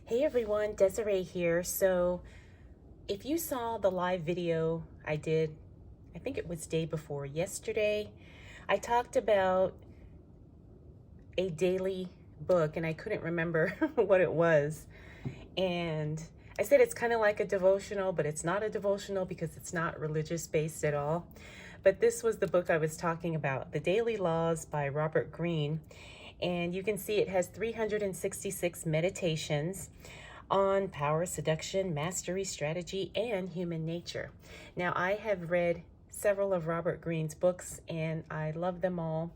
Hey everyone, Desiree here. So if you saw the live video I did, I think it was day before yesterday, I talked about a daily book and I couldn't remember what it was. And I said it's kind of like a devotional, but it's not a devotional because it's not religious based at all. But this was the book I was talking about, The Daily Laws by Robert Greene. And you can see it has 366 meditations on power, seduction, mastery, strategy, and human nature. Now, I have read several of Robert Greene's books and I love them all.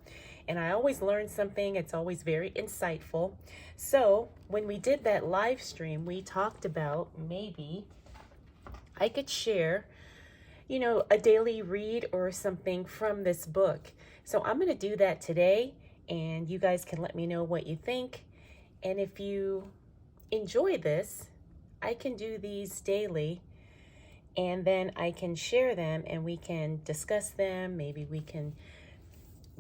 And I always learn something. It's always very insightful. So when we did that live stream, we talked about maybe I could share, a daily read or something from this book. So I'm going to do that today, and you guys can let me know what you think. And if you enjoy this, I can do these daily, and then I can share them and we can discuss them. Maybe we can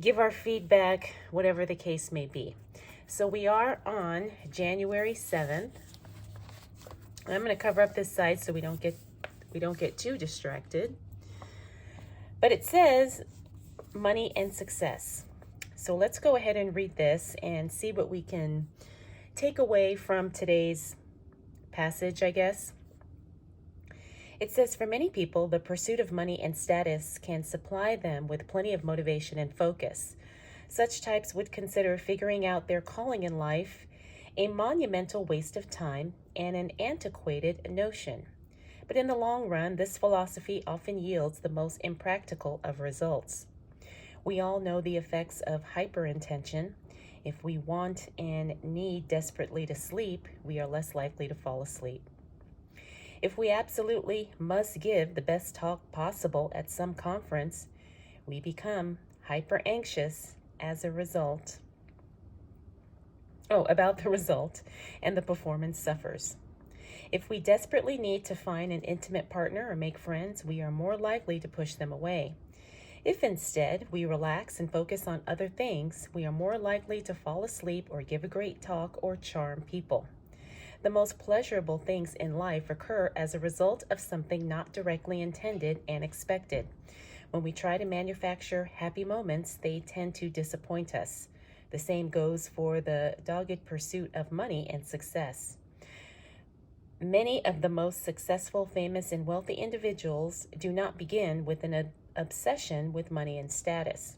give our feedback, whatever the case may be. So we are on January 7th. I'm going to cover up this side so we don't get too distracted. But it says money and success. So let's go ahead and read this and see what we can take away from today's passage, I guess. It says, for many people, the pursuit of money and status can supply them with plenty of motivation and focus. Such types would consider figuring out their calling in life a monumental waste of time and an antiquated notion. But in the long run, this philosophy often yields the most impractical of results. We all know the effects of hyperintention. If we want and need desperately to sleep, we are less likely to fall asleep. If we absolutely must give the best talk possible at some conference, we become hyper anxious as a result. About the result, and the performance suffers. If we desperately need to find an intimate partner or make friends, we are more likely to push them away. If instead we relax and focus on other things, we are more likely to fall asleep or give a great talk or charm people. The most pleasurable things in life occur as a result of something not directly intended and expected. When we try to manufacture happy moments, they tend to disappoint us. The same goes for the dogged pursuit of money and success. Many of the most successful, famous, and wealthy individuals do not begin with an obsession with money and status.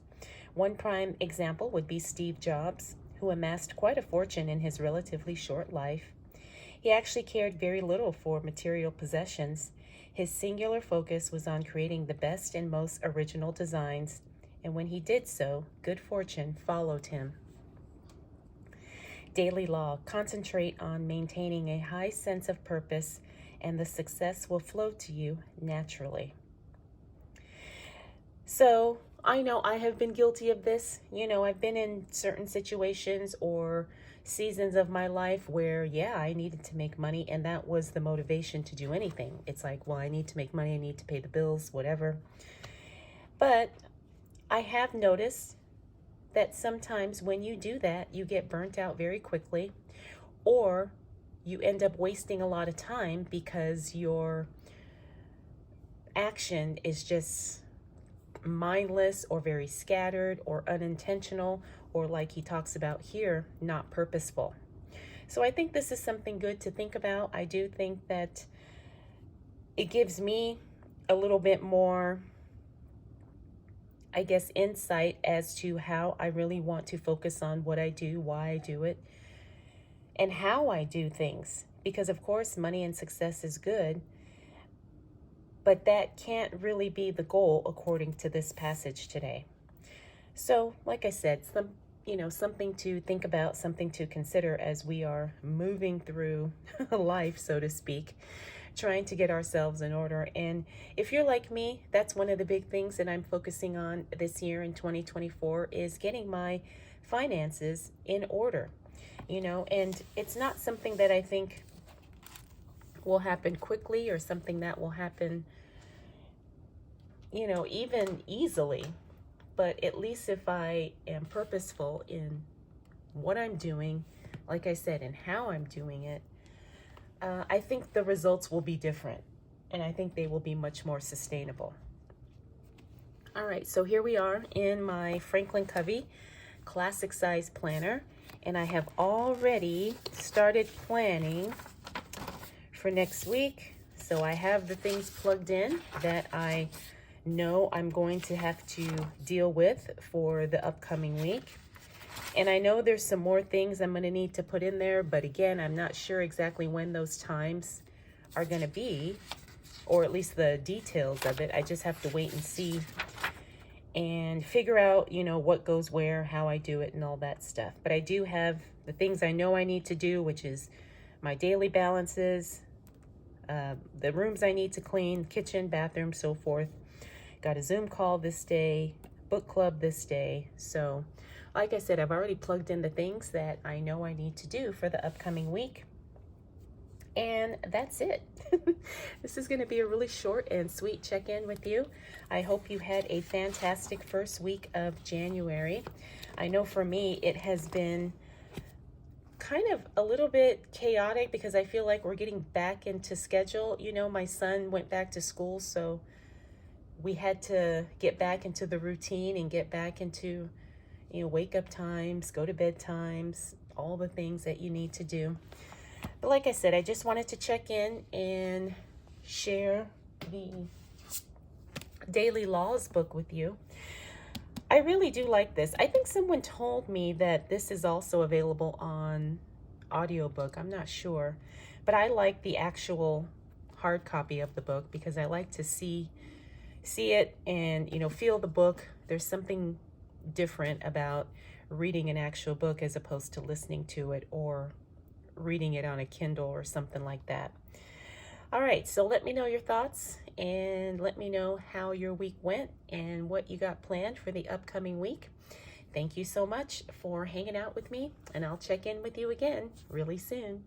One prime example would be Steve Jobs, who amassed quite a fortune in his relatively short life. He actually cared very little for material possessions. His singular focus was on creating the best and most original designs, and when he did so, good fortune followed him. Daily law: concentrate on maintaining a high sense of purpose, and the success will flow to you naturally. So I know I have been guilty of this. I've been in certain situations or seasons of my life where, I needed to make money, and that was the motivation to do anything. It's like, well, I need to make money, I need to pay the bills, whatever. But I have noticed that sometimes when you do that, you get burnt out very quickly, or you end up wasting a lot of time because your action is just mindless or very scattered or unintentional, or like he talks about here, not purposeful. So I think this is something good to think about. I do think that it gives me a little bit more, I guess, insight as to how I really want to focus on what I do, why I do it, and how I do things. Because of course, money and success is good, but that can't really be the goal according to this passage today. So, like I said, something to think about, something to consider as we are moving through life, so to speak, trying to get ourselves in order. And if you're like me, that's one of the big things that I'm focusing on this year in 2024 is getting my finances in order, and it's not something that I think will happen quickly or something that will happen, even easily. But at least if I am purposeful in what I'm doing, like I said, and how I'm doing it, I think the results will be different, and I think they will be much more sustainable. All right, so here we are in my Franklin Covey Classic Size Planner, and I have already started planning for next week. So I have the things plugged in that I know I'm going to have to deal with for the upcoming week. And I know there's some more things I'm going to need to put in there, but again, I'm not sure exactly when those times are going to be, or at least the details of it. I just have to wait and see and figure out, you know, what goes where, how I do it, and all that stuff. But I do have the things I know I need to do, which is my daily balances, the rooms I need to clean, kitchen, bathroom, so forth. Got a Zoom call this day, book club this day. So like I said, I've already plugged in the things that I know I need to do for the upcoming week. And that's it. This is going to be a really short and sweet check-in with you. I hope you had a fantastic first week of January. I know for me, it has been kind of a little bit chaotic because I feel like we're getting back into schedule. You know, my son went back to school, so we had to get back into the routine and get back into, you know, wake up times, go to bed times, all the things that you need to do. But like I said, I just wanted to check in and share the Daily Laws book with you. I really do like this. I think someone told me that this is also available on audiobook. I'm not sure. But I like the actual hard copy of the book because I like to see it and, you know, feel the book. There's something different about reading an actual book as opposed to listening to it or reading it on a Kindle or something like that. All right, so let me know your thoughts and let me know how your week went and what you got planned for the upcoming week. Thank you so much for hanging out with me, and I'll check in with you again really soon.